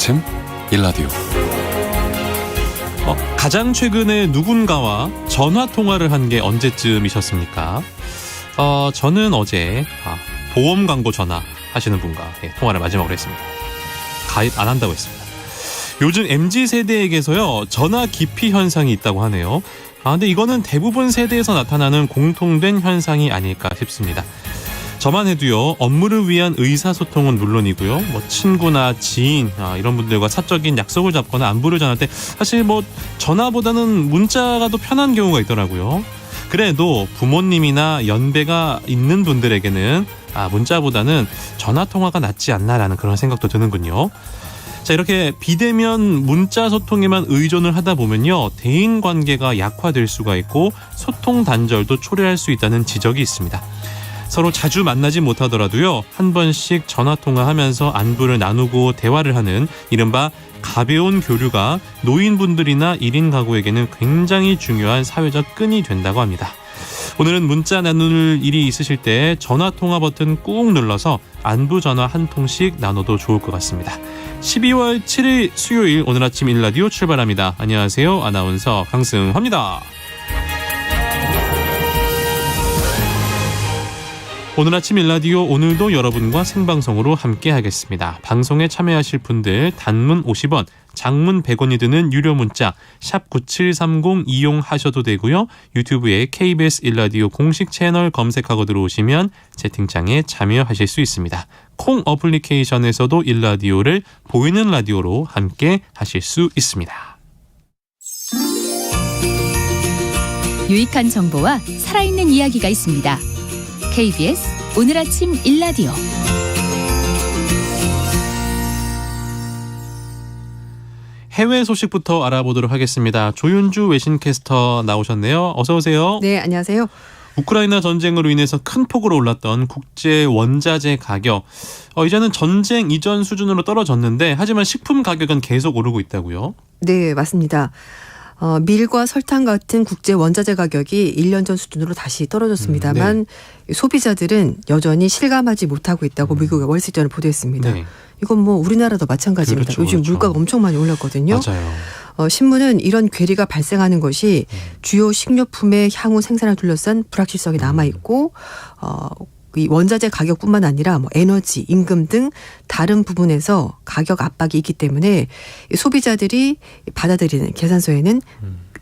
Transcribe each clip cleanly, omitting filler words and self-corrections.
아침 일라디오. 가장 최근에 누군가와 전화통화를 한 게 언제쯤이셨습니까? 저는 어제 보험 광고 전화 하시는 분과 통화를 마지막으로 했습니다. 가입 안 한다고 했습니다. 요즘 MZ세대에게서요, 전화 기피 현상이 있다고 하네요. 근데 이거는 대부분 세대에서 나타나는 공통된 현상이 아닐까 싶습니다. 저만 해도요, 업무를 위한 의사소통은 물론이고요, 친구나 지인 이런 분들과 사적인 약속을 잡거나 안부를 전할 때 사실 전화보다는 문자가 더 편한 경우가 있더라고요. 그래도 부모님이나 연배가 있는 분들에게는 문자보다는 전화통화가 낫지 않나라는 그런 생각도 드는군요. 자, 이렇게 비대면 문자 소통에만 의존을 하다 보면요, 대인관계가 약화될 수가 있고 소통 단절도 초래할 수 있다는 지적이 있습니다. 서로 자주 만나지 못하더라도요, 한 번씩 전화통화하면서 안부를 나누고 대화를 하는 이른바 가벼운 교류가 노인분들이나 1인 가구에게는 굉장히 중요한 사회적 끈이 된다고 합니다. 오늘은 문자 나눌 일이 있으실 때 전화통화 버튼 꾹 눌러서 안부 전화 한 통씩 나눠도 좋을 것 같습니다. 12월 7일 수요일 오늘 아침 일라디오 출발합니다. 안녕하세요. 아나운서 강승화입니다. 오늘 아침 일라디오, 오늘도 여러분과 생방송으로 함께 하겠습니다. 방송에 참여하실 분들 단문 50원, 장문 100원이 드는 유료 문자 샵 9730 이용하셔도 되고요. 유튜브에 KBS 일라디오 공식 채널 검색하고 들어오시면 채팅창에 참여하실 수 있습니다. 콩 어플리케이션에서도 일라디오를 보이는 라디오로 함께 하실 수 있습니다. 유익한 정보와 살아있는 이야기가 있습니다. KBS 오늘 아침 일라디오. 해외 소식부터 알아보도록 하겠습니다. 조윤주 외신캐스터 나오셨네요. 어서 오세요. 네, 안녕하세요. 우크라이나 전쟁으로 인해서 큰 폭으로 올랐던 국제 원자재 가격, 이제는 전쟁 이전 수준으로 떨어졌는데, 하지만 식품 가격은 계속 오르고 있다고요? 네, 맞습니다. 밀과 설탕 같은 국제 원자재 가격이 1년 전 수준으로 다시 떨어졌습니다만 소비자들은 여전히 실감하지 못하고 있다고 미국의 월스트리트저널 보도했습니다. 네. 이건 우리나라도 마찬가지입니다. 그렇죠, 요즘 물가가 엄청 많이 올랐거든요. 맞아요. 신문은 이런 괴리가 발생하는 것이 주요 식료품의 향후 생산을 둘러싼 불확실성이 남아있고 이 원자재 가격뿐만 아니라 에너지, 임금 등 다른 부분에서 가격 압박이 있기 때문에 소비자들이 받아들이는 계산서에는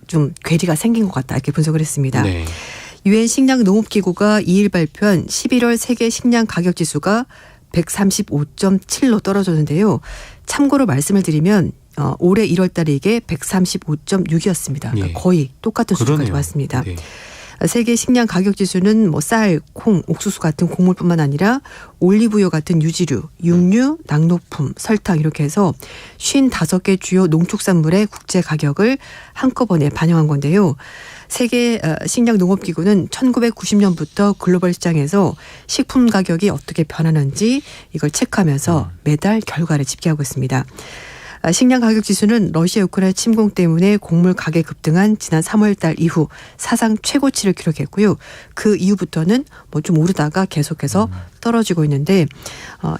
좀 괴리가 생긴 것 같다, 이렇게 분석을 했습니다. 네. 유엔 식량농업기구가 2일 발표한 11월 세계 식량 가격 지수가 135.7로 떨어졌는데요. 참고로 말씀을 드리면 올해 1월 달에 이게 135.6이었습니다. 그러니까 거의 똑같은 수준까지 왔습니다. 네. 세계 식량 가격 지수는 쌀, 콩, 옥수수 같은 곡물뿐만 아니라 올리브유 같은 유지류, 육류, 낙농품, 설탕 이렇게 해서 55개 주요 농축산물의 국제 가격을 한꺼번에 반영한 건데요. 세계 식량농업기구는 1990년부터 글로벌 시장에서 식품 가격이 어떻게 변하는지 이걸 체크하면서 매달 결과를 집계하고 있습니다. 식량 가격 지수는 러시아 우크라이나 침공 때문에 곡물 가격 급등한 지난 3월 달 이후 사상 최고치를 기록했고요. 그 이후부터는 좀 오르다가 계속해서 떨어지고 있는데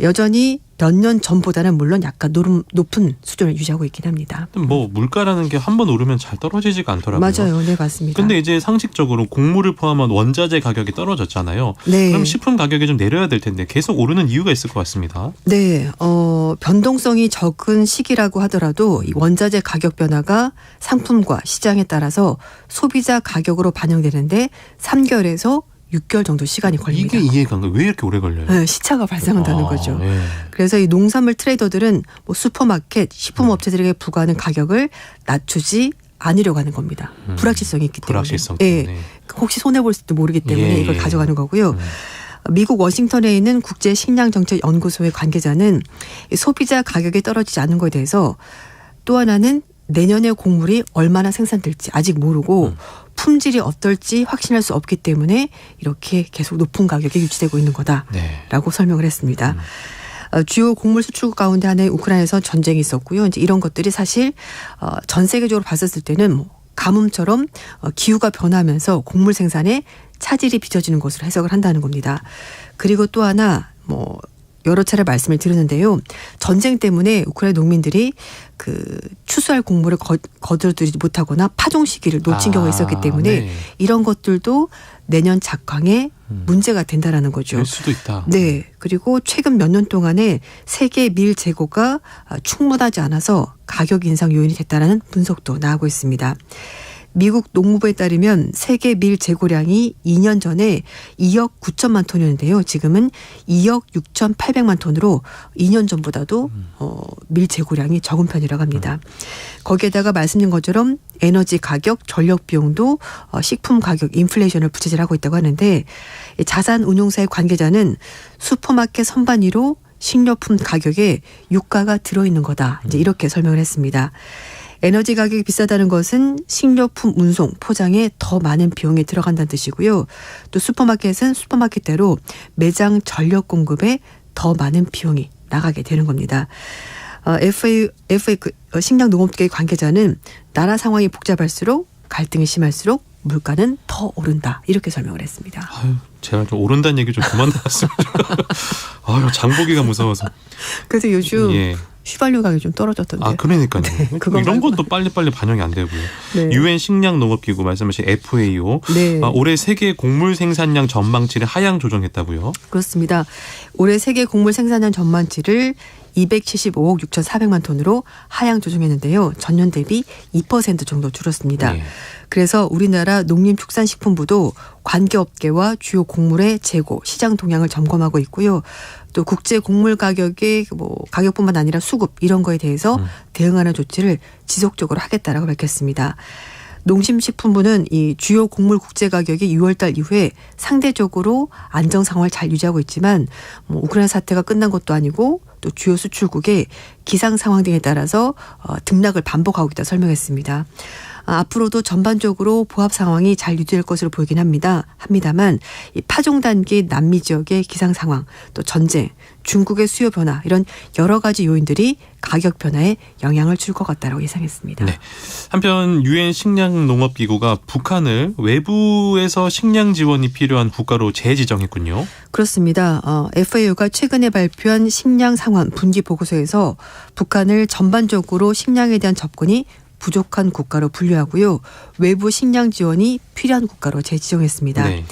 여전히 몇 년 전보다는 물론 약간 높은 수준을 유지하고 있긴 합니다. 물가라는 게 한 번 오르면 잘 떨어지지가 않더라고요. 맞아요. 네, 맞습니다. 근데 이제 상식적으로 곡물을 포함한 원자재 가격이 떨어졌잖아요. 네. 그럼 식품 가격이 좀 내려야 될 텐데 계속 오르는 이유가 있을 것 같습니다. 네. 변동성이 적은 시기라고 하더라도 이 원자재 가격 변화가 상품과 시장에 따라서 소비자 가격으로 반영되는데 3개월에서 6개월 정도 시간이 걸립니다. 이게 이해가 안 가요. 왜 이렇게 오래 걸려요? 네, 시차가 발생한다는 거죠. 네. 그래서 이 농산물 트레이더들은 슈퍼마켓, 식품업체들에게 부과하는 가격을 낮추지 않으려고 하는 겁니다. 불확실성이 있기 때문에. 불확실성 때문에. 혹시 손해볼 수도 모르기 때문에 이걸 가져가는 거고요. 미국 워싱턴에 있는 국제식량정책연구소의 관계자는 소비자 가격이 떨어지지 않는 것에 대해서 또 하나는 내년에 곡물이 얼마나 생산될지 아직 모르고 품질이 어떨지 확신할 수 없기 때문에 이렇게 계속 높은 가격이 유지되고 있는 거다라고 설명을 했습니다. 주요 곡물 수출국 가운데 하나의 우크라이나에서 전쟁이 있었고요. 이제 이런 것들이 사실 전 세계적으로 봤었을 때는 가뭄처럼 기후가 변하면서 곡물 생산에 차질이 빚어지는 것으로 해석을 한다는 겁니다. 그리고 또 하나 여러 차례 말씀을 드렸는데요. 전쟁 때문에 우크라이나 농민들이 그 추수할 곡물을 거두지 못하거나 파종 시기를 놓친 경우가 있었기 때문에 네. 이런 것들도 내년 작황에 문제가 된다라는 거죠. 될 수도 있다. 네. 그리고 최근 몇 년 동안에 세계 밀 재고가 충분하지 않아서 가격 인상 요인이 됐다는 분석도 나오고 있습니다. 미국 농무부에 따르면 세계 밀 재고량이 2년 전에 2억 9천만 톤이었는데요. 지금은 2억 6,800만 톤으로 2년 전보다도 밀 재고량이 적은 편이라고 합니다. 거기에다가 말씀드린 것처럼 에너지 가격, 전력 비용도 식품 가격, 인플레이션을 부채질하고 있다고 하는데 자산 운용사의 관계자는 슈퍼마켓 선반위로 식료품 가격에 유가가 들어있는 거다. 이제 이렇게 설명을 했습니다. 에너지 가격이 비싸다는 것은 식료품 운송, 포장에 더 많은 비용이 들어간다는 뜻이고요. 또 슈퍼마켓은 슈퍼마켓대로 매장 전력 공급에 더 많은 비용이 나가게 되는 겁니다. FA 식량농업계 관계자는 나라 상황이 복잡할수록 갈등이 심할수록 물가는 더 오른다. 이렇게 설명을 했습니다. 아유, 제가 좀 오른다는 얘기 좀 그만 나왔으면 아유, 장보기가 무서워서. 그래서 요즘 예. 휘발유 가격이 좀 떨어졌던데. 아, 그러니까요. 그거 이런 말고. 것도 빨리빨리 반영이 안 되고요. 네. 유엔 식량농업기구 말씀하신 FAO. 네. 올해 세계 곡물 생산량 전망치를 하향 조정했다고요? 그렇습니다. 올해 세계 곡물 생산량 전망치를 275억 6,400만 톤으로 하향 조정했는데요. 전년 대비 2% 정도 줄었습니다. 네. 그래서 우리나라 농림축산식품부도 관계업계와 주요 곡물의 재고, 시장 동향을 점검하고 있고요. 또 국제 곡물 가격의 가격뿐만 아니라 수급 이런 거에 대해서 대응하는 조치를 지속적으로 하겠다라고 밝혔습니다. 농심식품부는 이 주요 곡물 국제 가격이 6월달 이후에 상대적으로 안정 상황을 잘 유지하고 있지만 우크라이나 사태가 끝난 것도 아니고 또 주요 수출국의 기상 상황 등에 따라서 등락을 반복하고 있다 설명했습니다. 앞으로도 전반적으로 보합 상황이 잘 유지될 것으로 보이긴 합니다만 이 파종 단기 남미 지역의 기상 상황, 또 전쟁, 중국의 수요 변화 이런 여러 가지 요인들이 가격 변화에 영향을 줄 것 같다라고 예상했습니다. 네. 한편 유엔 식량농업기구가 북한을 외부에서 식량 지원이 필요한 국가로 재지정했군요. 그렇습니다. FAO가 최근에 발표한 식량 상황 분기 보고서에서 북한을 전반적으로 식량에 대한 접근이 부족한 국가로 분류하고요. 외부 식량 지원이 필요한 국가로 재지정했습니다. 네.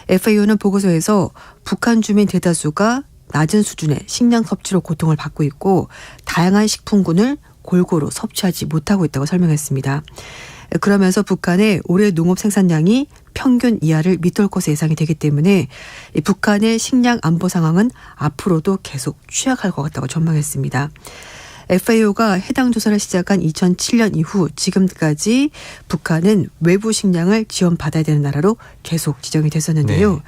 FAO는 보고서에서 북한 주민 대다수가 낮은 수준의 식량 섭취로 고통을 받고 있고 다양한 식품군을 골고루 섭취하지 못하고 있다고 설명했습니다. 그러면서 북한의 올해 농업 생산량이 평균 이하를 밑돌 것으로 예상이 되기 때문에 북한의 식량 안보 상황은 앞으로도 계속 취약할 것 같다고 전망했습니다. FAO가 해당 조사를 시작한 2007년 이후 지금까지 북한은 외부 식량을 지원받아야 되는 나라로 계속 지정이 됐었는데요. 네.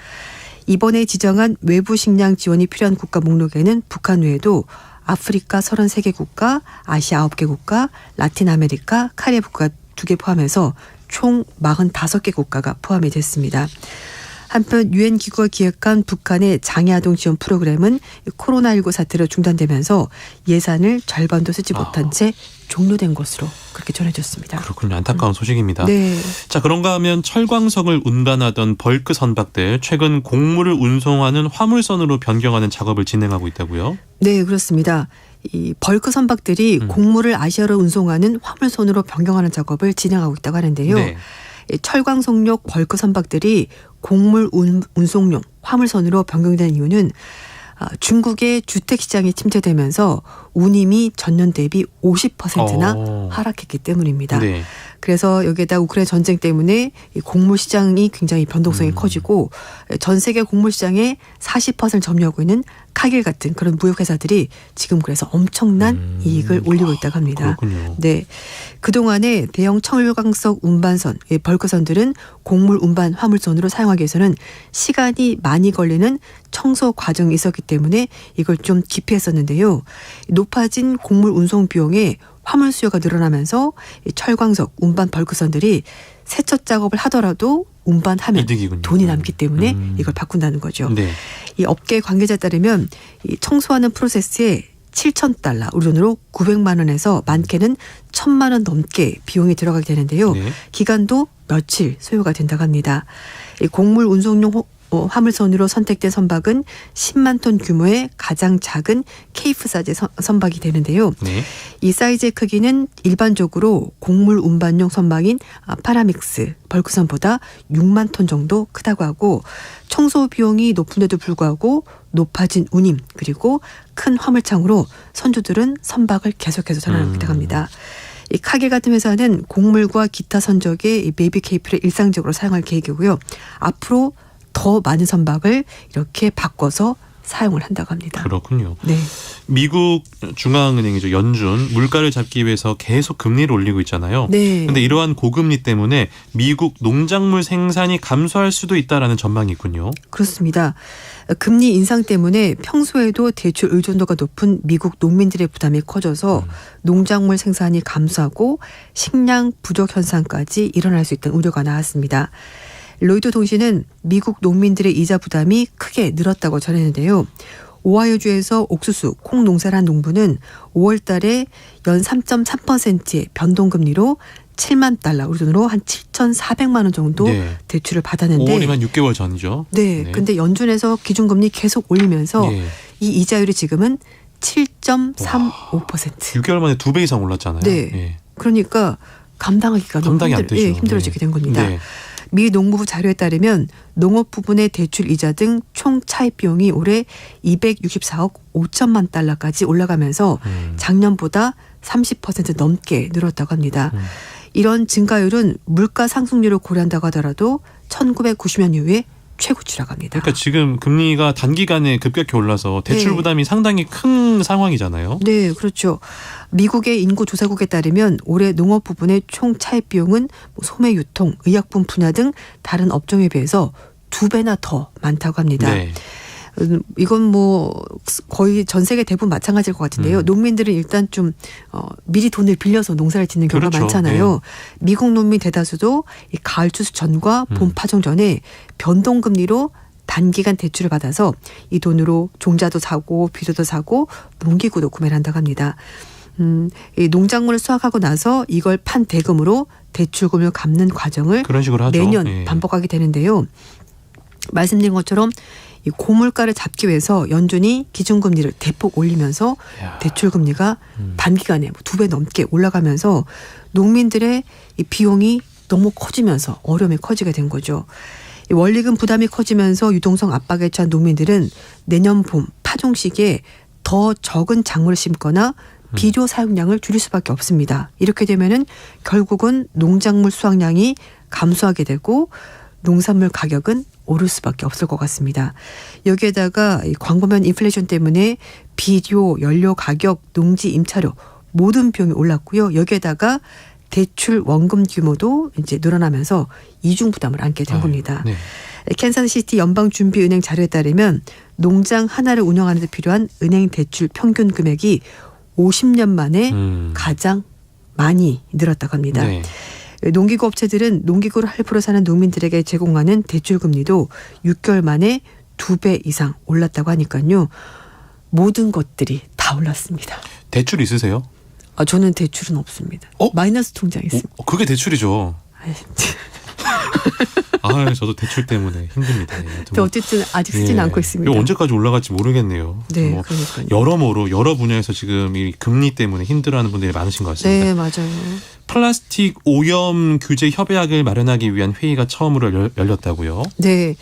이번에 지정한 외부 식량 지원이 필요한 국가 목록에는 북한 외에도 아프리카 33개 국가, 아시아 9개 국가, 라틴 아메리카, 카리브 국가 2개 포함해서 총 45개 국가가 포함이 됐습니다. 한편 유엔 기구가 기획한 북한의 장애아동 지원 프로그램은 코로나19 사태로 중단되면서 예산을 절반도 쓰지 못한 채 종료된 것으로 그렇게 전해졌습니다. 그렇군요. 안타까운 소식입니다. 네. 자, 그런가 하면 철광석을 운반하던 벌크 선박들 최근 곡물을 운송하는 화물선으로 변경하는 작업을 진행하고 있다고요? 네, 그렇습니다. 이 벌크 선박들이 곡물을 아시아로 운송하는 화물선으로 변경하는 작업을 진행하고 있다고 하는데요. 네. 철광석용 벌크 선박들이 곡물 운송용 화물선으로 변경된 이유는 중국의 주택시장이 침체되면서 운임이 전년 대비 50%나 하락했기 때문입니다. 네. 그래서 여기에다 우크라이나 전쟁 때문에 이 곡물 시장이 굉장히 변동성이 커지고 전 세계 곡물 시장의 40%를 점유하고 있는 카길 같은 그런 무역회사들이 지금 그래서 엄청난 이익을 올리고 있다고 합니다. 그렇군요. 네, 그동안에 대형 철광석 운반선, 벌크선들은 곡물 운반 화물선으로 사용하기 위해서는 시간이 많이 걸리는 청소 과정이 있었기 때문에 이걸 좀 기피했었는데요. 높아진 곡물 운송 비용에 화물 수요가 늘어나면서 철광석 운반 벌크선들이 세척 작업을 하더라도 운반하면 이득이군요. 돈이 남기 때문에 이걸 바꾼다는 거죠. 네. 이 업계 관계자에 따르면 이 청소하는 프로세스에 7,000달러, 우리 돈으로 900만 원에서 많게는 1,000만 원 넘게 비용이 들어가게 되는데요. 네. 기간도 며칠 소요가 된다고 합니다. 이 곡물 운송용 화물선으로 선택된 선박은 10만 톤 규모의 가장 작은 케이프 사이즈 선박이 되는데요. 네. 이 사이즈의 크기는 일반적으로 곡물 운반용 선박인 파라믹스 벌크선보다 6만 톤 정도 크다고 하고 청소 비용이 높은데도 불구하고 높아진 운임 그리고 큰 화물창으로 선주들은 선박을 계속해서 전환하기도 합니다. 이 카길 같은 회사는 곡물과 기타 선적의 이 베이비 케이프를 일상적으로 사용할 계획이고요. 앞으로 더 많은 선박을 이렇게 바꿔서 사용을 한다고 합니다. 그렇군요. 네. 미국 중앙은행이죠. 연준 물가를 잡기 위해서 계속 금리를 올리고 있잖아요. 네. 그런데 이러한 고금리 때문에 미국 농작물 생산이 감소할 수도 있다라는 전망이 있군요. 그렇습니다. 금리 인상 때문에 평소에도 대출 의존도가 높은 미국 농민들의 부담이 커져서 농작물 생산이 감소하고 식량 부족 현상까지 일어날 수 있다는 우려가 나왔습니다. 로이터 통신은 미국 농민들의 이자 부담이 크게 늘었다고 전했는데요. 오하이오주에서 옥수수, 콩 농사를 한 농부는 5월 달에 연 3.3%의 변동금리로 7만 달러, 우리 돈으로 한 7,400만 원 정도 네. 대출을 받았는데 5월이면 6개월 전이죠. 네. 근데 연준에서 기준금리 계속 올리면서 네. 이 이자율이 지금은 7.35%. 6개월 만에 2배 이상 올랐잖아요. 네. 예. 그러니까 감당하기가 너무 감당이 안 되죠. 힘들어지게 된 겁니다. 네. 미 농무부 자료에 따르면 농업 부분의 대출 이자 등 총 차입 비용이 올해 264억 5천만 달러까지 올라가면서 작년보다 30% 넘게 늘었다고 합니다. 이런 증가율은 물가 상승률을 고려한다고 하더라도 1990년 이후에 최고치라고 합니다. 그러니까 지금 금리가 단기간에 급격히 올라서 대출 네. 부담이 상당히 큰 상황이잖아요. 네, 그렇죠. 미국의 인구조사국에 따르면 올해 농업 부분의 총 차입 비용은 소매 유통, 의약품 분야 등 다른 업종에 비해서 2배나 더 많다고 합니다. 네. 이건 뭐 거의 전 세계 대부분 마찬가지일 것 같은데요. 농민들은 일단 좀 미리 돈을 빌려서 농사를 짓는 경우가 그렇죠. 많잖아요. 네. 미국 농민 대다수도 이 가을 추수 전과 봄 파종 전에 변동금리로 단기간 대출을 받아서 이 돈으로 종자도 사고 비료도 사고 농기구도 구매를 한다고 합니다. 이 농작물을 수확하고 나서 이걸 판 대금으로 대출금을 갚는 과정을 그런 식으로 하죠. 매년 예. 반복하게 되는데요. 말씀드린 것처럼 이 고물가를 잡기 위해서 연준이 기준금리를 대폭 올리면서 이야. 대출금리가 단기간에 2배 넘게 올라가면서 농민들의 이 비용이 너무 커지면서 어려움이 커지게 된 거죠. 이 원리금 부담이 커지면서 유동성 압박에 처한 농민들은 내년 봄 파종 시기에 더 적은 작물을 심거나 비료 사용량을 줄일 수밖에 없습니다. 이렇게 되면은 결국은 농작물 수확량이 감소하게 되고 농산물 가격은 오를 수밖에 없을 것 같습니다. 여기에다가 이 광범위한 인플레이션 때문에 비료, 연료 가격, 농지 임차료 모든 비용이 올랐고요. 여기에다가 대출 원금 규모도 이제 늘어나면서 이중 부담을 안게 된 겁니다. 네. 캔사스시티 연방준비은행 자료에 따르면 농장 하나를 운영하는 데 필요한 은행 대출 평균 금액이 50년 만에 가장 많이 늘었다고 합니다. 네. 농기구 업체들은 농기구를 할부로 사는 농민들에게 제공하는 대출 금리도 6개월 만에 2배 이상 올랐다고 하니까요. 모든 것들이 다 올랐습니다. 대출 있으세요? 저는 대출은 없습니다. 마이너스 통장 있습니다. 그게 대출이죠. 아이, 저도 대출 때문에 힘듭니다. 근데 어쨌든 아직 쓰지는 않고 있습니다. 이거 언제까지 올라갈지 모르겠네요. 네, 뭐 그러니까요. 여러모로 여러 분야에서 지금 이 금리 때문에 힘들어하는 분들이 많으신 것 같습니다. 네, 맞아요. 플라스틱 오염 규제 협약을 마련하기 위한 회의가 처음으로 열렸다고요? 네,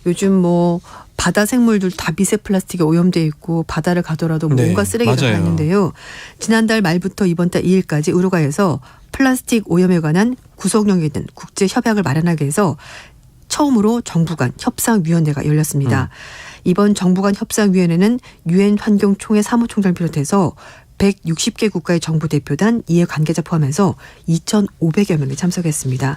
요즘 뭐 바다 생물들 다 미세 플라스틱에 오염돼 있고 바다를 가더라도 네, 뭔가 쓰레기가 맞아요. 있는데요. 지난달 말부터 이번 달 2일까지 우루과이에서 플라스틱 오염에 관한 구속력이 있는 국제 협약을 마련하기 위해서 처음으로 정부 간 협상위원회가 열렸습니다. 이번 정부 간 협상위원회는 유엔 환경총회 사무총장을 비롯해서 160개 국가의 정부 대표단, 이해관계자 포함해서 2,500여 명이 참석했습니다.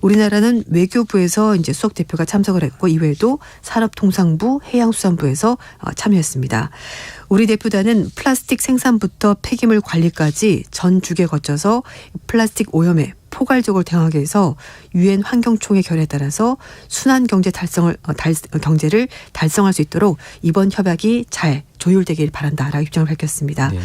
우리나라는 외교부에서 이제 수석 대표가 참석을 했고 이외에도 산업통상부, 해양수산부에서 참여했습니다. 우리 대표단은 플라스틱 생산부터 폐기물 관리까지 전 주기에 거쳐서 플라스틱 오염에 포괄적으로 대응하기 위해서 유엔 환경총회 결의에 따라서 순환 경제 경제를 달성할 수 있도록 이번 협약이 잘 조율되길 바란다라고 입장을 밝혔습니다. 네.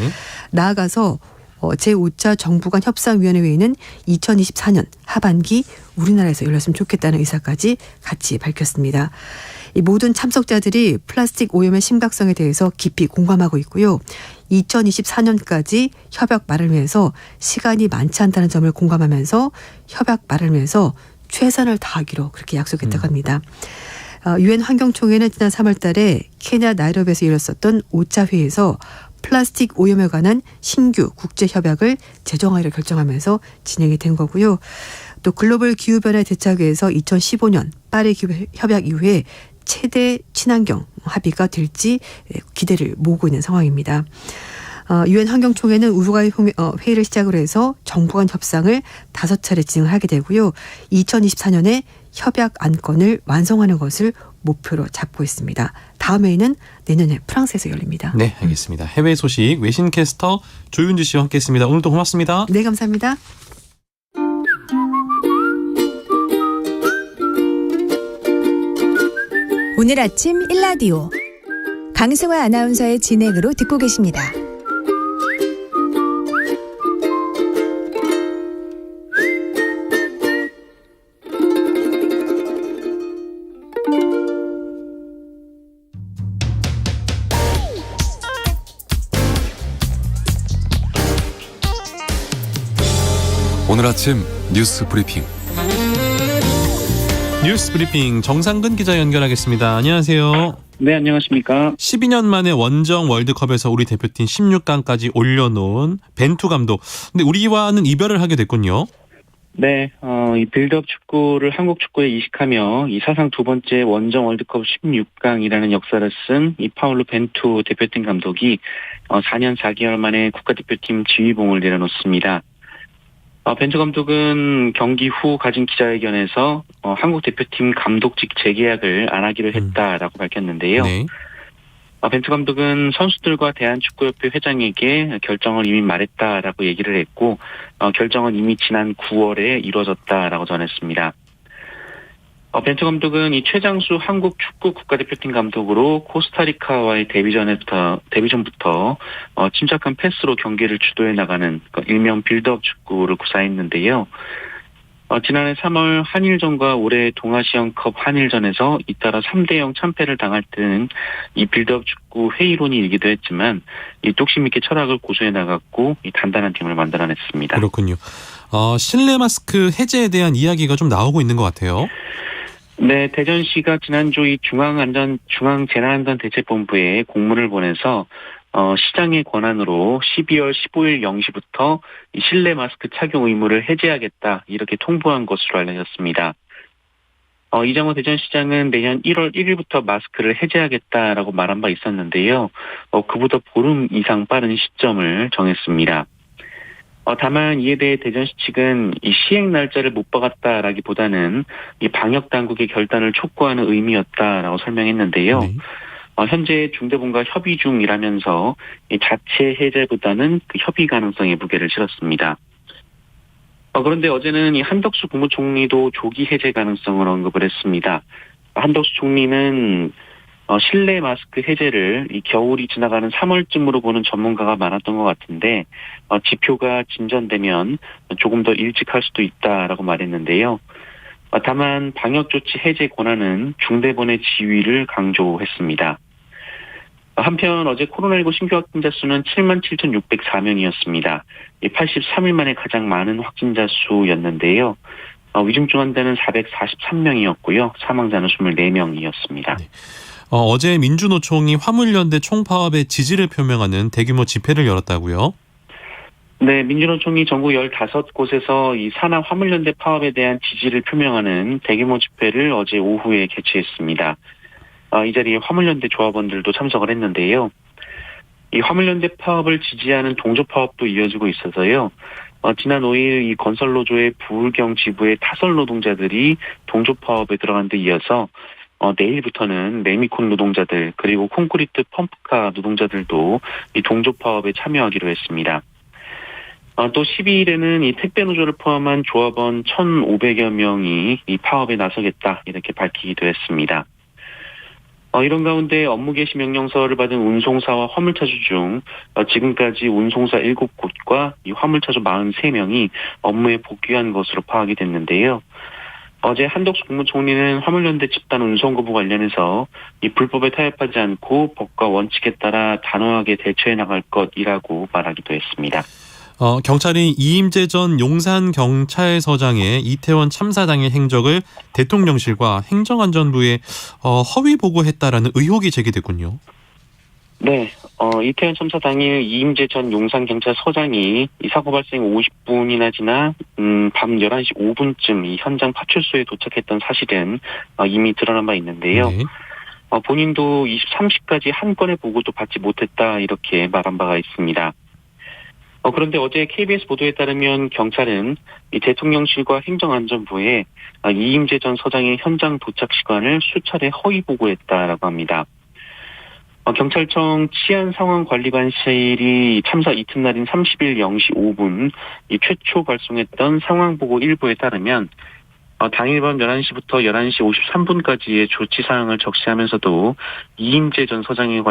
나아가서 제5차 정부 간 협상위원회 회의는 2024년 하반기 우리나라에서 열렸으면 좋겠다는 의사까지 같이 밝혔습니다. 이 모든 참석자들이 플라스틱 오염의 심각성에 대해서 깊이 공감하고 있고요. 2024년까지 협약 마련을 위해서 시간이 많지 않다는 점을 공감하면서 협약 마련을 위해서 최선을 다하기로 그렇게 약속했다고 합니다. 유엔 환경총회는 지난 3월 달에 케냐 나이로비에서 열렸었던 5차 회의에서 플라스틱 오염에 관한 신규 국제협약을 제정하기로 결정하면서 진행이 된 거고요. 또 글로벌 기후변화에 대처하기 위해서 2015년 파리 기후협약 이후에 최대 친환경 합의가 될지 기대를 모으고 있는 상황입니다. 유엔 환경총회는 우루과이 회의를 시작으로 해서 정부 간 협상을 5차례 진행을 하게 되고요. 2024년에 협약 안건을 완성하는 것을 목표로 잡고 있습니다. 다음 회의는 내년에 프랑스에서 열립니다. 네, 알겠습니다. 해외 소식 외신캐스터 조윤주 씨와 함께했습니다. 오늘도 고맙습니다. 네, 감사합니다. 오늘 아침 일라디오 강승화 아나운서의 진행으로 듣고 계십니다. 오늘 아침 뉴스 브리핑. 뉴스 브리핑 정상근 기자 연결하겠습니다. 안녕하세요. 네, 안녕하십니까. 12년 만에 원정 월드컵에서 우리 대표팀 16강까지 올려놓은 벤투 감독. 근데 우리와는 이별을 하게 됐군요. 네, 이 빌드업 축구를 한국 축구에 이식하며 이 사상 두 번째 원정 월드컵 16강이라는 역사를 쓴 이 파울로 벤투 대표팀 감독이 4년 4개월 만에 국가대표팀 지휘봉을 내려놓습니다. 벤투 감독은 경기 후 가진 기자회견에서 한국 대표팀 감독직 재계약을 안 하기로 했다라고 밝혔는데요. 네. 벤투 감독은 선수들과 대한축구협회 회장에게 결정을 이미 말했다라고 얘기를 했고 결정은 이미 지난 9월에 이루어졌다라고 전했습니다. 벤투 감독은 이 최장수 한국 축구 국가대표팀 감독으로 코스타리카와의 데뷔전부터 침착한 패스로 경기를 주도해 나가는 일명 빌드업 축구를 구사했는데요. 지난해 3월 한일전과 올해 동아시안컵 한일전에서 잇따라 3대0 참패를 당할 때는 이 빌드업 축구 회의론이 일기도 했지만 이 뚝심 있게 철학을 고수해 나갔고 이 단단한 팀을 만들어냈습니다. 그렇군요. 실내 마스크 해제에 대한 이야기가 좀 나오고 있는 것 같아요. 네, 대전시가 지난주 이 중앙재난안전대책본부에 공문을 보내서 시장의 권한으로 12월 15일 0시부터 이 실내 마스크 착용 의무를 해제하겠다 이렇게 통보한 것으로 알려졌습니다. 이장호 대전시장은 내년 1월 1일부터 마스크를 해제하겠다라고 말한 바 있었는데요. 그보다 보름 이상 빠른 시점을 정했습니다. 다만 이에 대해 대전시 측은 이 시행 날짜를 못 박았다라기보다는 이 방역 당국의 결단을 촉구하는 의미였다라고 설명했는데요. 네. 현재 중대본과 협의 중이라면서 이 자체 해제보다는 그 협의 가능성에 무게를 실었습니다. 그런데 어제는 이 한덕수 국무총리도 조기 해제 가능성을 언급을 했습니다. 한덕수 총리는 실내 마스크 해제를 이 겨울이 지나가는 3월쯤으로 보는 전문가가 많았던 것 같은데 지표가 진전되면 조금 더 일찍 할 수도 있다라고 말했는데요. 다만 방역조치 해제 권한은 중대본의 지휘를 강조했습니다. 한편 어제 코로나19 신규 확진자 수는 77,604명이었습니다. 83일 만에 가장 많은 확진자 수였는데요. 위중증 환자는 443명이었고요. 사망자는 24명이었습니다. 네. 어제 민주노총이 화물연대 총파업에 지지를 표명하는 대규모 집회를 열었다고요? 네, 민주노총이 전국 15곳에서 이 산하 화물연대 파업에 대한 지지를 표명하는 대규모 집회를 어제 오후에 개최했습니다. 이 자리에 화물연대 조합원들도 참석을 했는데요. 이 화물연대 파업을 지지하는 동조파업도 이어지고 있어서요. 지난 5일 이 건설노조의 부울경 지부의 타설 노동자들이 동조파업에 들어간 데 이어서 내일부터는 레미콘 노동자들 그리고 콘크리트 펌프카 노동자들도 이 동조파업에 참여하기로 했습니다. 또 12일에는 이 택배노조를 포함한 조합원 1,500여 명이 이 파업에 나서겠다 이렇게 밝히기도 했습니다. 이런 가운데 업무 개시 명령서를 받은 운송사와 화물차주 중 지금까지 운송사 7곳과 이 화물차주 43명이 업무에 복귀한 것으로 파악이 됐는데요. 어제 한덕수 국무총리는 화물연대 집단 운송 거부 관련해서 이 불법에 타협하지 않고 법과 원칙에 따라 단호하게 대처해 나갈 것이라고 말하기도 했습니다. 경찰이 이임재 전 용산경찰서장의 이태원 참사 당일 행적을 대통령실과 행정안전부에 허위 보고했다라는 의혹이 제기됐군요. 네, 이태원 참사 당일 이임재 전 용산경찰서장이 이 사고 발생 50분이나 지나 밤 11시 5분쯤 이 현장 파출소에 도착했던 사실은 이미 드러난 바 있는데요. 네. 본인도 23시까지 한 건의 보고도 받지 못했다 이렇게 말한 바가 있습니다. 그런데 어제 KBS 보도에 따르면 경찰은 이 대통령실과 행정안전부에 이임재 전 서장의 현장 도착 시간을 수차례 허위 보고했다라고 합니다. 경찰청 치안상황관리반실이 참사 이튿날인 30일 0시 5분 이 최초 발송했던 상황보고 일부에 따르면 당일 밤 11시부터 11시 53분까지의 조치사항을 적시하면서도 이임재 전 서장에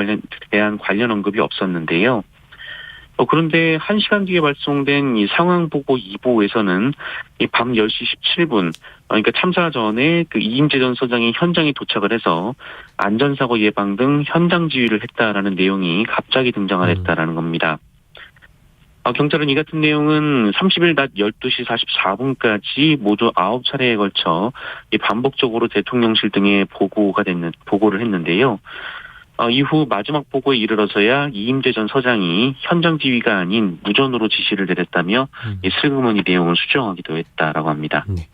대한 관련 언급이 없었는데요. 그런데 1시간 뒤에 발송된 이 상황보고 2보에서는 이 밤 10시 17분, 그러니까 참사 전에 그 이임재 전 서장이 현장에 도착을 해서 안전사고 예방 등 현장 지휘를 했다라는 내용이 갑자기 등장을 했다라는 겁니다. 경찰은 이 같은 내용은 30일 낮 12시 44분까지 모두 9차례에 걸쳐 반복적으로 대통령실 등에 보고를 했는데요. 이후 마지막 보고에 이르러서야 이임재 전 서장이 현장 지휘가 아닌 무전으로 지시를 내렸다며 슬그머니 내용을 수정하기도 했다라고 합니다. 네.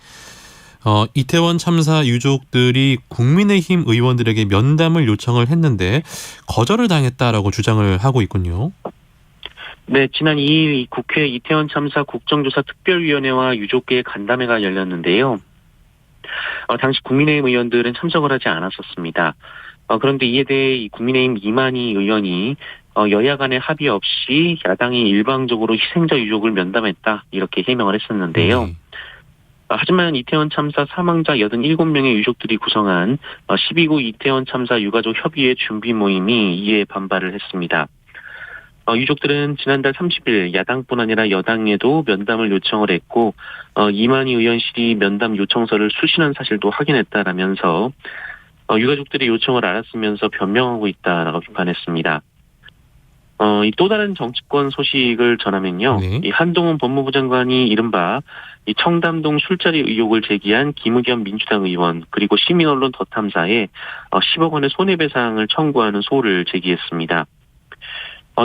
이태원 참사 유족들이 국민의힘 의원들에게 면담을 요청을 했는데 거절을 당했다라고 주장을 하고 있군요. 네, 지난 2일 국회 이태원 참사 국정조사 특별위원회와 유족계 간담회가 열렸는데요. 당시 국민의힘 의원들은 참석을 하지 않았었습니다. 그런데 이에 대해 국민의힘 이만희 의원이 여야 간의 합의 없이 야당이 일방적으로 희생자 유족을 면담했다 이렇게 해명을 했었는데요. 하지만 이태원 참사 사망자 87명의 유족들이 구성한 12구 이태원 참사 유가족 협의회 준비 모임이 이에 반발을 했습니다. 유족들은 지난달 30일 야당뿐 아니라 여당에도 면담을 요청을 했고 이만희 의원실이 면담 요청서를 수신한 사실도 확인했다라면서 유가족들의 요청을 알았으면서 변명하고 있다라고 비판했습니다. 이 또 다른 정치권 소식을 전하면요. 네. 이 한동훈 법무부 장관이 이른바 이 청담동 술자리 의혹을 제기한 김의겸 민주당 의원 그리고 시민언론 더 탐사에 10억 원의 손해배상을 청구하는 소를 제기했습니다.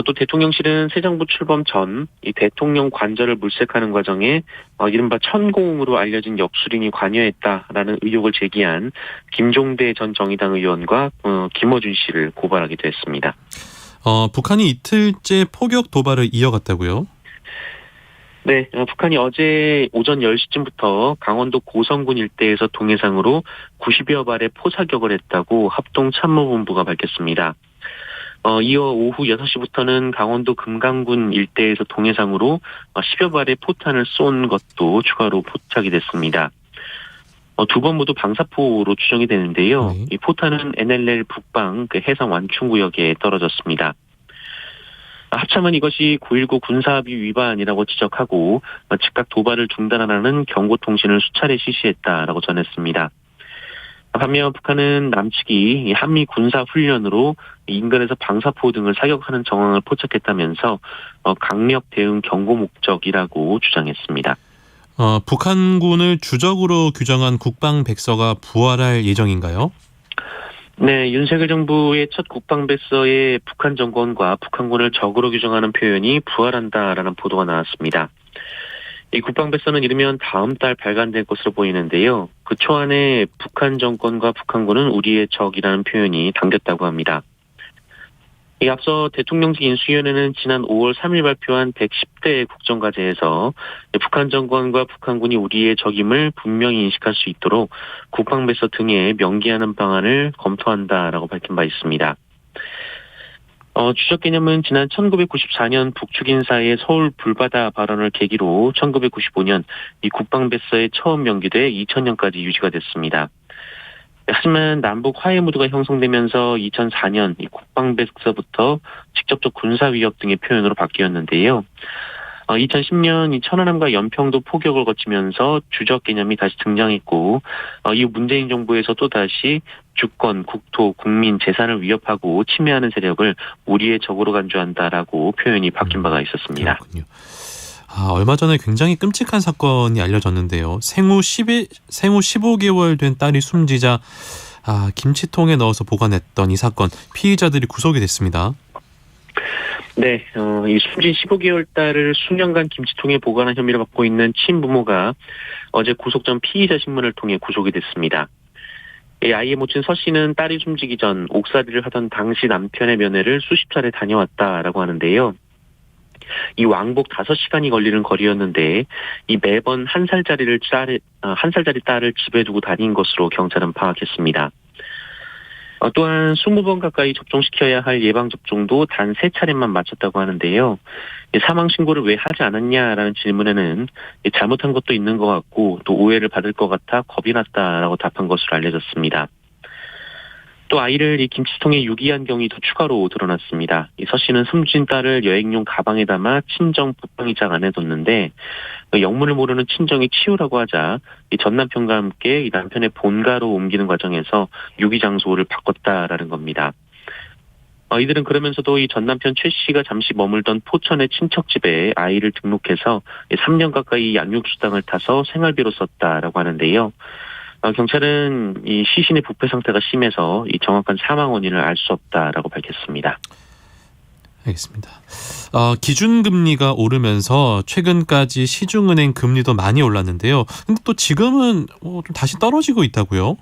또 대통령실은 새 정부 출범 전 이 대통령 관저를 물색하는 과정에 이른바 천공으로 알려진 역술인이 관여했다라는 의혹을 제기한 김종대 전 정의당 의원과 김어준 씨를 고발하기도 했습니다. 북한이 이틀째 포격 도발을 이어갔다고요? 네, 북한이 어제 오전 10시쯤부터 강원도 고성군 일대에서 동해상으로 90여 발의 포사격을 했다고 합동참모본부가 밝혔습니다. 이어 오후 6시부터는 강원도 금강군 일대에서 동해상으로 10여 발의 포탄을 쏜 것도 추가로 포착이 됐습니다. 두 번 모두 방사포로 추정이 되는데요. 네. 이 포탄은 NLL 북방 해상 완충구역에 떨어졌습니다. 합참은 이것이 9.19 군사합의 위반이라고 지적하고 즉각 도발을 중단하라는 경고통신을 수차례 실시했다라고 전했습니다. 반면 북한은 남측이 한미 군사훈련으로 인근에서 방사포 등을 사격하는 정황을 포착했다면서 강력 대응 경고 목적이라고 주장했습니다. 북한군을 주적으로 규정한 국방백서가 부활할 예정인가요? 네, 윤석열 정부의 첫 국방백서에 북한 정권과 북한군을 적으로 규정하는 표현이 부활한다라는 보도가 나왔습니다. 이 국방백서는 이르면 다음 달 발간될 것으로 보이는데요. 그 초안에 북한 정권과 북한군은 우리의 적이라는 표현이 담겼다고 합니다. 이 앞서 대통령직 인수위원회는 지난 5월 3일 발표한 110대 국정과제에서 북한 정권과 북한군이 우리의 적임을 분명히 인식할 수 있도록 국방백서 등에 명기하는 방안을 검토한다라고 밝힌 바 있습니다. 주적 개념은 지난 1994년 북측 인사의 서울 불바다 발언을 계기로 1995년 이 국방백서에 처음 명기돼 2000년까지 유지가 됐습니다. 하지만 남북 화해 무드가 형성되면서 2004년 이 국방백서부터 직접적 군사 위협 등의 표현으로 바뀌었는데요. 2010년 이 천안함과 연평도 포격을 거치면서 주적 개념이 다시 등장했고, 이후 문재인 정부에서 또다시 주권, 국토, 국민, 재산을 위협하고 침해하는 세력을 우리의 적으로 간주한다라고 표현이 바뀐 바가 있었습니다. 그렇군요. 얼마 전에 굉장히 끔찍한 사건이 알려졌는데요. 생후 15개월 된 딸이 숨지자 김치통에 넣어서 보관했던 이 사건, 피의자들이 구속이 됐습니다. 네, 이 숨진 15개월 딸을 수년간 김치통에 보관한 혐의를 받고 있는 친부모가 어제 구속 전 피의자 신문을 통해 구속이 됐습니다. 이 아이의 모친 서 씨는 딸이 숨지기 전 옥살이를 하던 당시 남편의 면회를 수십 차례 다녀왔다라고 하는데요. 이 왕복 5시간이 걸리는 거리였는데 이 매번 한 살짜리 딸을 집에 두고 다닌 것으로 경찰은 파악했습니다. 또한 20번 가까이 접종시켜야 할 예방접종도 단 3차례만 마쳤다고 하는데요. 사망 신고를 왜 하지 않았냐라는 질문에는 잘못한 것도 있는 것 같고 또 오해를 받을 것 같아 겁이 났다라고 답한 것으로 알려졌습니다. 또 아이를 이 김치통에 유기한 경위도 추가로 드러났습니다. 이 서 씨는 숨진 딸을 여행용 가방에 담아 친정 붙박이장 안에 뒀는데 영문을 모르는 친정이 치우라고 하자 이 전 남편과 함께 이 남편의 본가로 옮기는 과정에서 유기 장소를 바꿨다라는 겁니다. 이들은 그러면서도 이 전 남편 최 씨가 잠시 머물던 포천의 친척집에 아이를 등록해서 3년 가까이 양육수당을 타서 생활비로 썼다라고 하는데요. 경찰은 이 시신의 부패 상태가 심해서 이 정확한 사망 원인을 알 수 없다라고 밝혔습니다. 알겠습니다. 기준금리가 오르면서 최근까지 시중은행 금리도 많이 올랐는데요. 근데 또 지금은 좀 다시 떨어지고 있다고요?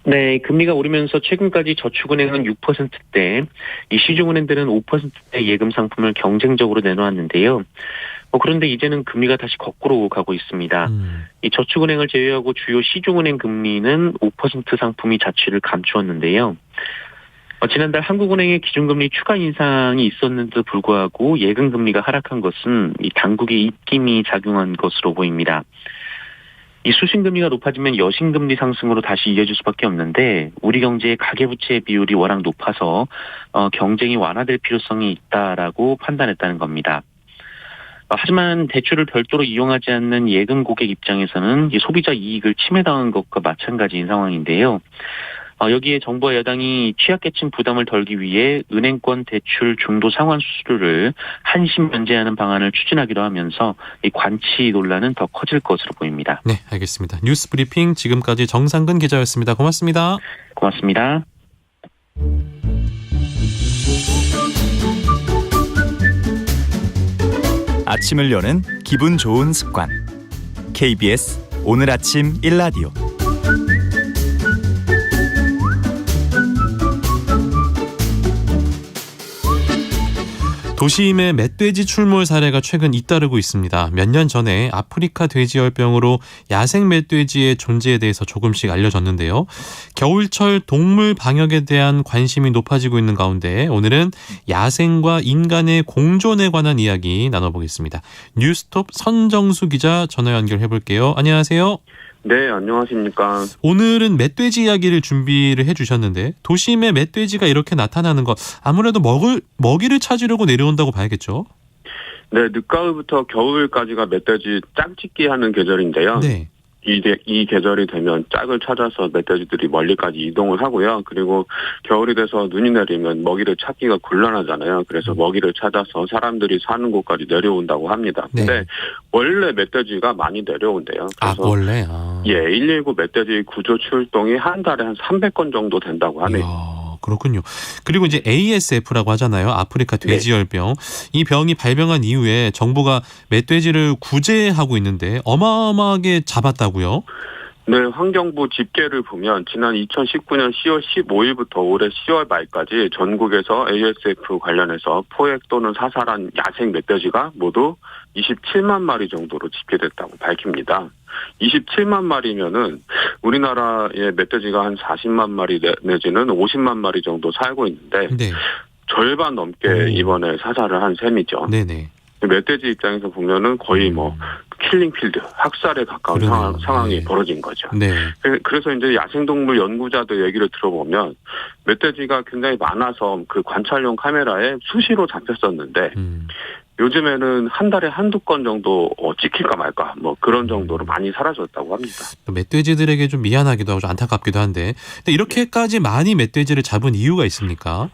네, 금리가 오르면서 최근까지 저축은행은 6%대, 이 시중은행들은 5%대 예금 상품을 경쟁적으로 내놓았는데요. 그런데 이제는 금리가 다시 거꾸로 가고 있습니다. 이 저축은행을 제외하고 주요 시중은행 금리는 5% 상품이 자취를 감추었는데요. 지난달 한국은행의 기준금리 추가 인상이 있었는데도 불구하고 예금 금리가 하락한 것은 이 당국의 입김이 작용한 것으로 보입니다. 이 수신금리가 높아지면 여신금리 상승으로 다시 이어질 수밖에 없는데 우리 경제의 가계부채 비율이 워낙 높아서 경쟁이 완화될 필요성이 있다라고 판단했다는 겁니다. 하지만 대출을 별도로 이용하지 않는 예금 고객 입장에서는 이 소비자 이익을 침해당한 것과 마찬가지인 상황인데요. 여기에 정부와 여당이 취약계층 부담을 덜기 위해 은행권 대출 중도 상환 수수료를 한심 면제하는 방안을 추진하기로 하면서 이 관치 논란은 더 커질 것으로 보입니다. 네, 알겠습니다. 뉴스 브리핑 지금까지 정상근 기자였습니다. 고맙습니다. 고맙습니다. 아침을 여는 기분 좋은 습관. KBS 오늘 아침 1라디오. 도심의 멧돼지 출몰 사례가 최근 잇따르고 있습니다. 몇 년 전에 아프리카 돼지열병으로 야생 멧돼지의 존재에 대해서 조금씩 알려졌는데요. 겨울철 동물 방역에 대한 관심이 높아지고 있는 가운데 오늘은 야생과 인간의 공존에 관한 이야기 나눠보겠습니다. 뉴스톱 선정수 기자 전화 연결해볼게요. 안녕하세요. 네, 안녕하십니까. 오늘은 멧돼지 이야기를 준비를 해주셨는데 도심에 멧돼지가 이렇게 나타나는 것 아무래도 먹이를 찾으려고 내려온다고 봐야겠죠? 네, 늦가을부터 겨울까지가 멧돼지 짝짓기 하는 계절인데요. 네. 이 계절이 되면 짝을 찾아서 멧돼지들이 멀리까지 이동을 하고요. 그리고 겨울이 돼서 눈이 내리면 먹이를 찾기가 곤란하잖아요. 그래서 먹이를 찾아서 사람들이 사는 곳까지 내려온다고 합니다. 네. 근데 원래 멧돼지가 많이 내려온대요. 그래서 원래? 예, 119 멧돼지 구조 출동이 한 달에 한 300건 정도 된다고 하네요. 이야. 그렇군요. 그리고 이제 ASF라고 하잖아요. 아프리카 돼지열병. 네. 이 병이 발병한 이후에 정부가 멧돼지를 구제하고 있는데 어마어마하게 잡았다고요? 네, 환경부 집계를 보면 지난 2019년 10월 15일부터 올해 10월 말까지 전국에서 ASF 관련해서 포획 또는 사살한 야생 멧돼지가 모두 27만 마리 정도로 집계됐다고 밝힙니다. 27만 마리면은 우리나라의 멧돼지가 한 40만 마리 내지는 50만 마리 정도 살고 있는데 네. 절반 넘게 이번에 사살을 한 셈이죠. 네네. 멧돼지 입장에서 보면은 거의 킬링필드, 학살에 가까운 상황이 벌어진 거죠. 네. 그래서 이제 야생동물 연구자들 얘기를 들어보면 멧돼지가 굉장히 많아서 그 관찰용 카메라에 수시로 잡혔었는데 요즘에는 한 달에 한두 건 정도 찍힐까 말까 뭐 그런 정도로 많이 사라졌다고 합니다. 멧돼지들에게 좀 미안하기도 하고 좀 안타깝기도 한데, 근데 이렇게까지 많이 멧돼지를 잡은 이유가 있습니까?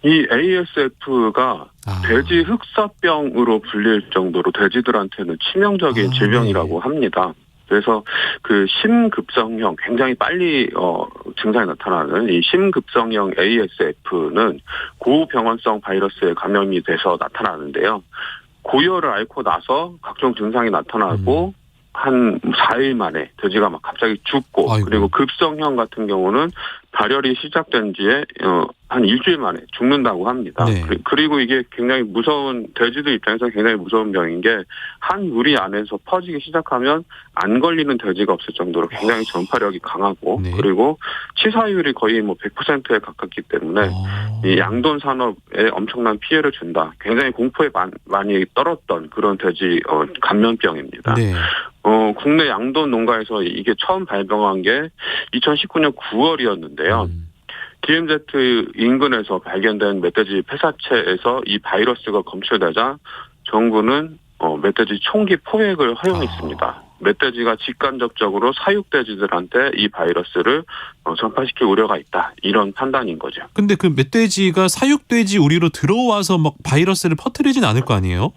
이 ASF가 돼지 흑사병으로 불릴 정도로 돼지들한테는 치명적인 질병이라고 합니다. 그래서 그 심급성형, 굉장히 빨리 증상이 나타나는 이 심급성형 ASF는 고병원성 바이러스에 감염이 돼서 나타나는데요. 고열을 앓고 나서 각종 증상이 나타나고 한 4일 만에 돼지가 막 갑자기 죽고, 아이고. 그리고 급성형 같은 경우는 발열이 시작된 지에 한 일주일 만에 죽는다고 합니다. 네. 그리고 이게 굉장히 무서운, 돼지들 입장에서 굉장히 무서운 병인 게 한 무리 안에서 퍼지기 시작하면 안 걸리는 돼지가 없을 정도로 굉장히 전파력이 강하고, 네. 그리고 치사율이 거의 뭐 100%에 가깝기 때문에 이 양돈 산업에 엄청난 피해를 준다. 굉장히 공포에 많이 떨었던 그런 돼지 감염병입니다. 네. 국내 양돈 농가에서 이게 처음 발병한 게 2019년 9월이었는데요. DMZ 인근에서 발견된 멧돼지 폐사체에서 이 바이러스가 검출되자 정부는 멧돼지 총기 포획을 허용했습니다. 멧돼지가 직간접적으로 사육돼지들한테 이 바이러스를 전파시킬 우려가 있다. 이런 판단인 거죠. 근데 그 멧돼지가 사육돼지 우리로 들어와서 막 바이러스를 퍼뜨리진 않을 거 아니에요?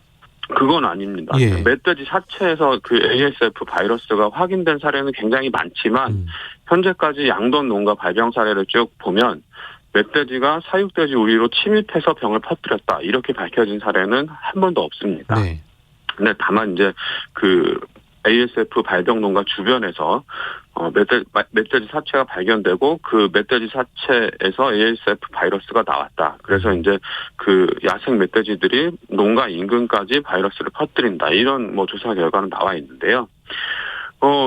그건 아닙니다. 예. 멧돼지 사체에서 그 ASF 바이러스가 확인된 사례는 굉장히 많지만 현재까지 양돈 농가 발병 사례를 쭉 보면 멧돼지가 사육돼지 우리로 침입해서 병을 퍼뜨렸다. 이렇게 밝혀진 사례는 한 번도 없습니다. 네. 근데 다만 이제 그 ASF 발병 농가 주변에서 멧돼지 사체가 발견되고 그 멧돼지 사체에서 ASF 바이러스가 나왔다. 그래서 이제 그 야생 멧돼지들이 농가 인근까지 바이러스를 퍼뜨린다. 이런 뭐 조사 결과는 나와 있는데요.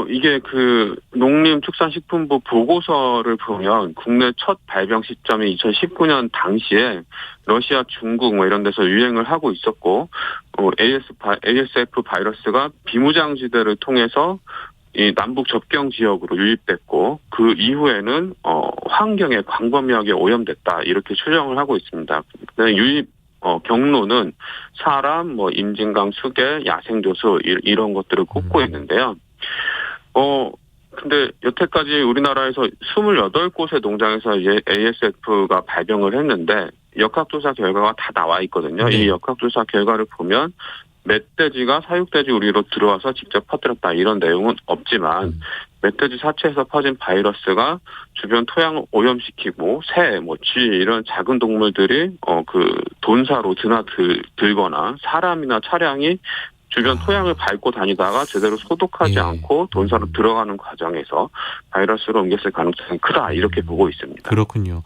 이게 그 농림축산식품부 보고서를 보면 국내 첫 발병 시점이 2019년 당시에 러시아, 중국 뭐 이런 데서 유행을 하고 있었고, ASF 바이러스가 비무장지대를 통해서 이 남북 접경 지역으로 유입됐고, 그 이후에는 환경에 광범위하게 오염됐다. 이렇게 추정을 하고 있습니다. 유입 경로는 사람, 뭐 임진강 수계, 야생조수 이런 것들을 꼽고 있는데요. 근데 여태까지 우리나라에서 28곳의 농장에서 이제 ASF가 발병을 했는데 역학조사 결과가 다 나와 있거든요. 네. 이 역학조사 결과를 보면 멧돼지가 사육돼지 우리로 들어와서 직접 퍼뜨렸다 이런 내용은 없지만 멧돼지 사체에서 퍼진 바이러스가 주변 토양을 오염시키고 새, 뭐 쥐 이런 작은 동물들이 그 돈사로 드나들거나 사람이나 차량이 주변 토양을 밟고 다니다가 제대로 소독하지 않고 돈사로 들어가는 과정에서 바이러스로 옮겼을 가능성이 크다 이렇게 보고 있습니다. 그렇군요.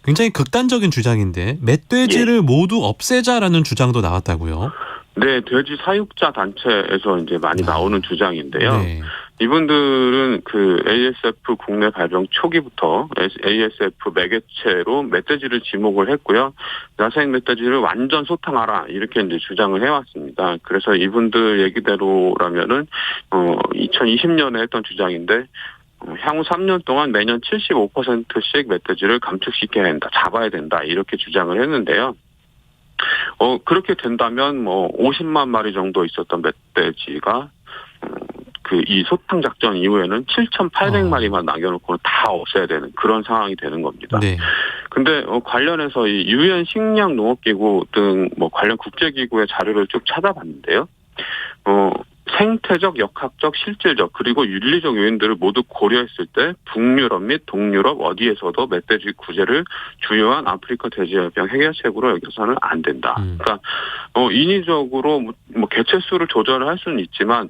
굉장히 극단적인 주장인데 멧돼지를 모두 없애자라는 주장도 나왔다고요? 네, 돼지 사육자 단체에서 이제 많이 나오는 주장인데요. 네. 이분들은 그 ASF 국내 발병 초기부터 ASF 매개체로 멧돼지를 지목을 했고요. 야생 멧돼지를 완전 소탕하라 이렇게 이제 주장을 해왔습니다. 그래서 이분들 얘기대로라면은 2020년에 했던 주장인데 향후 3년 동안 매년 75%씩 멧돼지를 감축시켜야 된다, 잡아야 된다 이렇게 주장을 했는데요. 그렇게 된다면 뭐 50만 마리 정도 있었던 멧돼지가 이 소탕 작전 이후에는 7,800마리만 남겨놓고 다 없애야 되는 그런 상황이 되는 겁니다. 네. 근데 관련해서 이 유엔 식량 농업기구 등 뭐 관련 국제기구의 자료를 쭉 찾아봤는데요. 생태적, 역학적, 실질적 그리고 윤리적 요인들을 모두 고려했을 때 북유럽 및 동유럽 어디에서도 멧돼지 구제를 주요한 아프리카 돼지열병 해결책으로 여겨서는 안 된다. 그러니까 인위적으로 뭐 개체수를 조절을 할 수는 있지만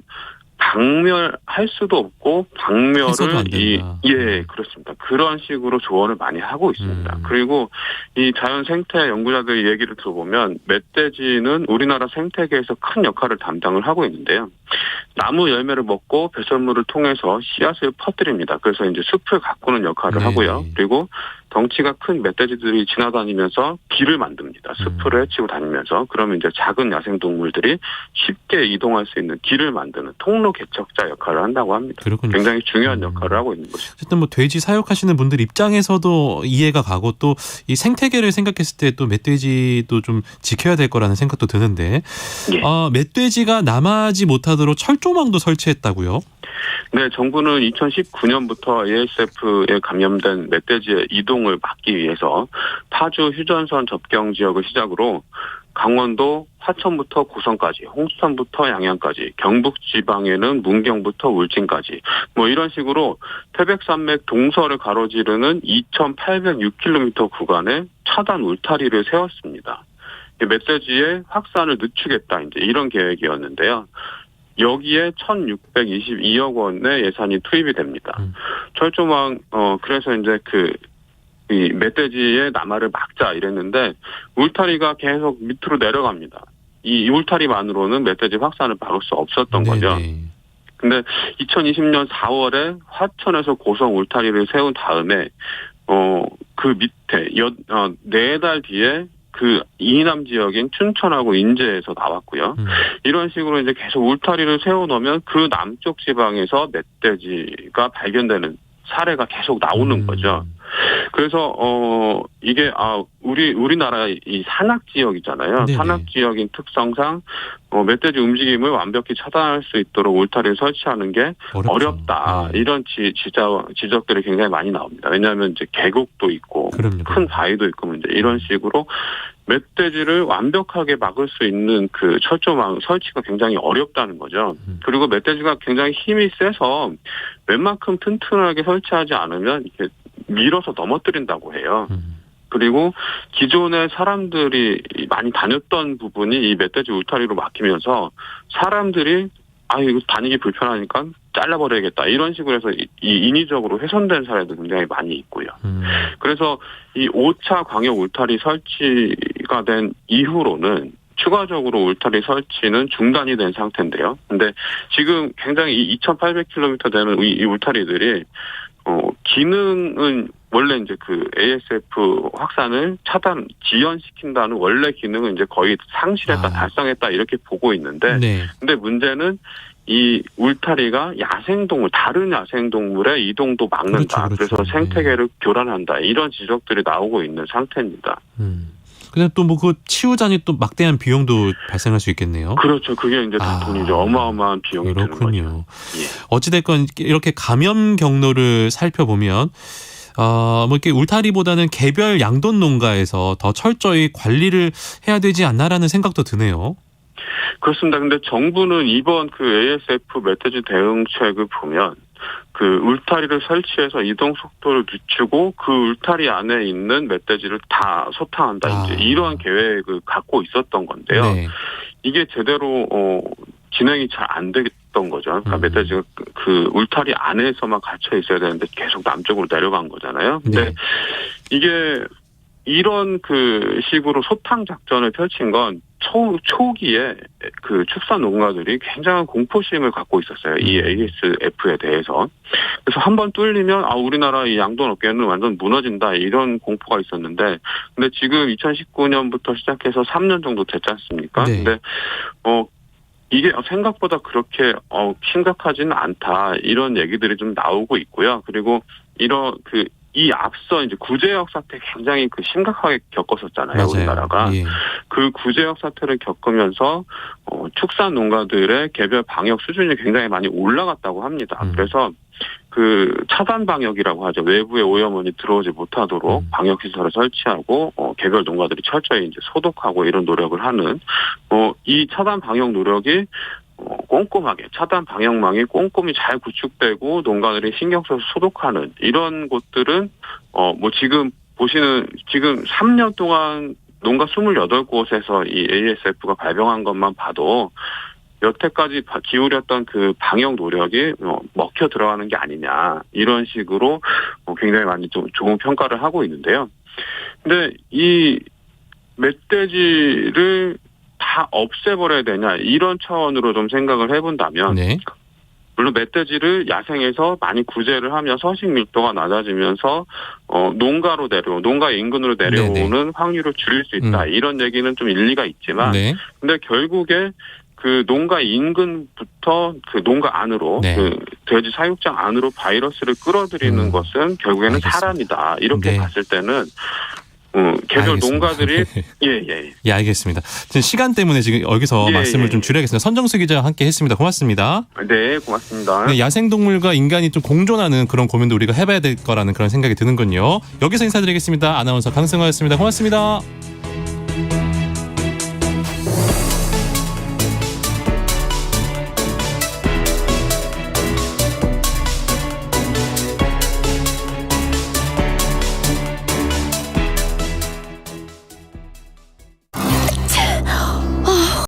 박멸할 수도 없고 해서도 안 박멸을 된다. 예, 그렇습니다. 그런 식으로 조언을 많이 하고 있습니다. 그리고 이 자연 생태 연구자들 얘기를 들어보면 멧돼지는 우리나라 생태계에서 큰 역할을 담당을 하고 있는데요. 나무 열매를 먹고 배설물을 통해서 씨앗을 퍼뜨립니다. 그래서 이제 숲을 가꾸는 역할을 하고요. 그리고 덩치가 큰 멧돼지들이 지나다니면서 길을 만듭니다. 숲을 헤치고 다니면서. 그러면 이제 작은 야생동물들이 쉽게 이동할 수 있는 길을 만드는 통로 개척자 역할을 한다고 합니다. 그렇군요. 굉장히 중요한 역할을 하고 있는 것이죠. 어쨌든 뭐 돼지 사육하시는 분들 입장에서도 이해가 가고 또 이 생태계를 생각했을 때 또 멧돼지도 좀 지켜야 될 거라는 생각도 드는데 예. 멧돼지가 남하지 못하도록 철조망도 설치했다고요? 네, 정부는 2019년부터 ASF에 감염된 멧돼지의 이동을 막기 위해서 파주 휴전선 접경 지역을 시작으로 강원도 화천부터 고성까지, 홍수천부터 양양까지, 경북 지방에는 문경부터 울진까지 뭐 이런 식으로 태백산맥 동서를 가로지르는 2,806km 구간에 차단 울타리를 세웠습니다. 멧돼지의 확산을 늦추겠다 이제 이런 계획이었는데요. 여기에 1,622억 원의 예산이 투입이 됩니다. 철조망 그래서 이제 이 멧돼지의 남하를 막자 이랬는데 울타리가 계속 밑으로 내려갑니다. 이 울타리만으로는 멧돼지 확산을 막을 수 없었던 거죠. 근데 2020년 4월에 화천에서 고성 울타리를 세운 다음에 그 밑에 4달 뒤에 그 이남 지역인 춘천하고 인제에서 나왔고요. 이런 식으로 이제 계속 울타리를 세워놓으면 그 남쪽 지방에서 멧돼지가 발견되는 사례가 계속 나오는 거죠. 그래서 이게 우리나라 이 산악 지역이잖아요. 네네. 산악 지역인 특성상 멧돼지 움직임을 완벽히 차단할 수 있도록 울타리를 설치하는 게 어렵다. 네. 이런 지적들이 굉장히 많이 나옵니다. 왜냐하면 이제 계곡도 있고 그럼요. 큰 바위도 있고 이제 이런 식으로 멧돼지를 완벽하게 막을 수 있는 그 철조망 설치가 굉장히 어렵다는 거죠. 그리고 멧돼지가 굉장히 힘이 세서 웬만큼 튼튼하게 설치하지 않으면 이렇게 밀어서 넘어뜨린다고 해요. 그리고 기존에 사람들이 많이 다녔던 부분이 이 멧돼지 울타리로 막히면서 사람들이 이거 다니기 불편하니까 잘라버려야겠다. 이런 식으로 해서 인위적으로 훼손된 사례도 굉장히 많이 있고요. 그래서 이 5차 광역 울타리 설치가 된 이후로는 추가적으로 울타리 설치는 중단이 된 상태인데요. 근데 지금 굉장히 2,800km 되는 이 울타리들이 기능은 원래 이제 그 ASF 확산을 지연시킨다는 원래 기능은 이제 거의 상실했다, 달성했다 이렇게 보고 있는데, 네. 근데 문제는 이 울타리가 다른 야생동물의 이동도 막는다. 그렇죠. 그래서 생태계를 교란한다. 이런 지적들이 나오고 있는 상태입니다. 근데 또 뭐 그 치우자니 또 막대한 비용도 발생할 수 있겠네요. 그렇죠. 그게 이제 다 돈이죠. 어마어마한 비용이 드는 거죠. 그렇군요. 예. 어찌됐건 이렇게 감염 경로를 살펴보면 뭐 이렇게 울타리보다는 개별 양돈 농가에서 더 철저히 관리를 해야 되지 않나라는 생각도 드네요. 그렇습니다. 근데 정부는 이번 그 ASF 멧돼지 대응책을 보면 그 울타리를 설치해서 이동 속도를 늦추고 그 울타리 안에 있는 멧돼지를 다 소탕한다. 이제 이러한 계획을 갖고 있었던 건데요. 네. 이게 제대로 진행이 잘 안 됐던 거죠. 그러니까 멧돼지가 그 울타리 안에서만 갇혀 있어야 되는데 계속 남쪽으로 내려간 거잖아요. 근데 네. 이게 이런 그 식으로 소탕 작전을 펼친 건 초기에 그 축산 농가들이 굉장한 공포심을 갖고 있었어요. 이 ASF에 대해서. 그래서 한번 뚫리면 우리나라 이 양돈 업계는 완전 무너진다 이런 공포가 있었는데, 근데 지금 2019년부터 시작해서 3년 정도 됐지 않습니까? 네. 근데 이게 생각보다 그렇게 심각하지는 않다 이런 얘기들이 좀 나오고 있고요. 그리고 이 앞서 이제 구제역 사태 굉장히 심각하게 겪었었잖아요. 맞아요. 우리나라가. 예. 그 구제역 사태를 겪으면서 축산 농가들의 개별 방역 수준이 굉장히 많이 올라갔다고 합니다. 그래서 그 차단 방역이라고 하죠. 외부의 오염원이 들어오지 못하도록 방역 시설을 설치하고 개별 농가들이 철저히 이제 소독하고 이런 노력을 하는 이 차단 방역 노력이 꼼꼼하게 차단 방역망이 꼼꼼히 잘 구축되고 농가들이 신경 써서 소독하는 이런 곳들은 지금 3년 동안 농가 28곳에서 이 ASF가 발병한 것만 봐도 여태까지 기울였던 그 방역 노력이 먹혀 들어가는 게 아니냐 이런 식으로 굉장히 많이 좀 좋은 평가를 하고 있는데요. 근데 이 멧돼지를 다 없애버려야 되냐 이런 차원으로 좀 생각을 해본다면 네. 물론 멧돼지를 야생에서 많이 구제를 하면 서식 밀도가 낮아지면서 농가 인근으로 내려오는 네네. 확률을 줄일 수 있다. 이런 얘기는 좀 일리가 있지만 네. 근데 결국에 그 농가 인근부터 그 농가 안으로 네. 그 돼지 사육장 안으로 바이러스를 끌어들이는 것은 결국에는 알겠습니다. 사람이다. 이렇게 네. 봤을 때는 개별 알겠습니다. 농가들이 예. 예, 알겠습니다. 지금 시간 때문에 지금 여기서 말씀을 좀 줄여야겠습니다. 선정수 기자와 함께 했습니다. 고맙습니다. 네, 고맙습니다. 네, 야생동물과 인간이 좀 공존하는 그런 고민도 우리가 해봐야 될 거라는 그런 생각이 드는군요. 여기서 인사드리겠습니다. 아나운서 강승화였습니다. 고맙습니다.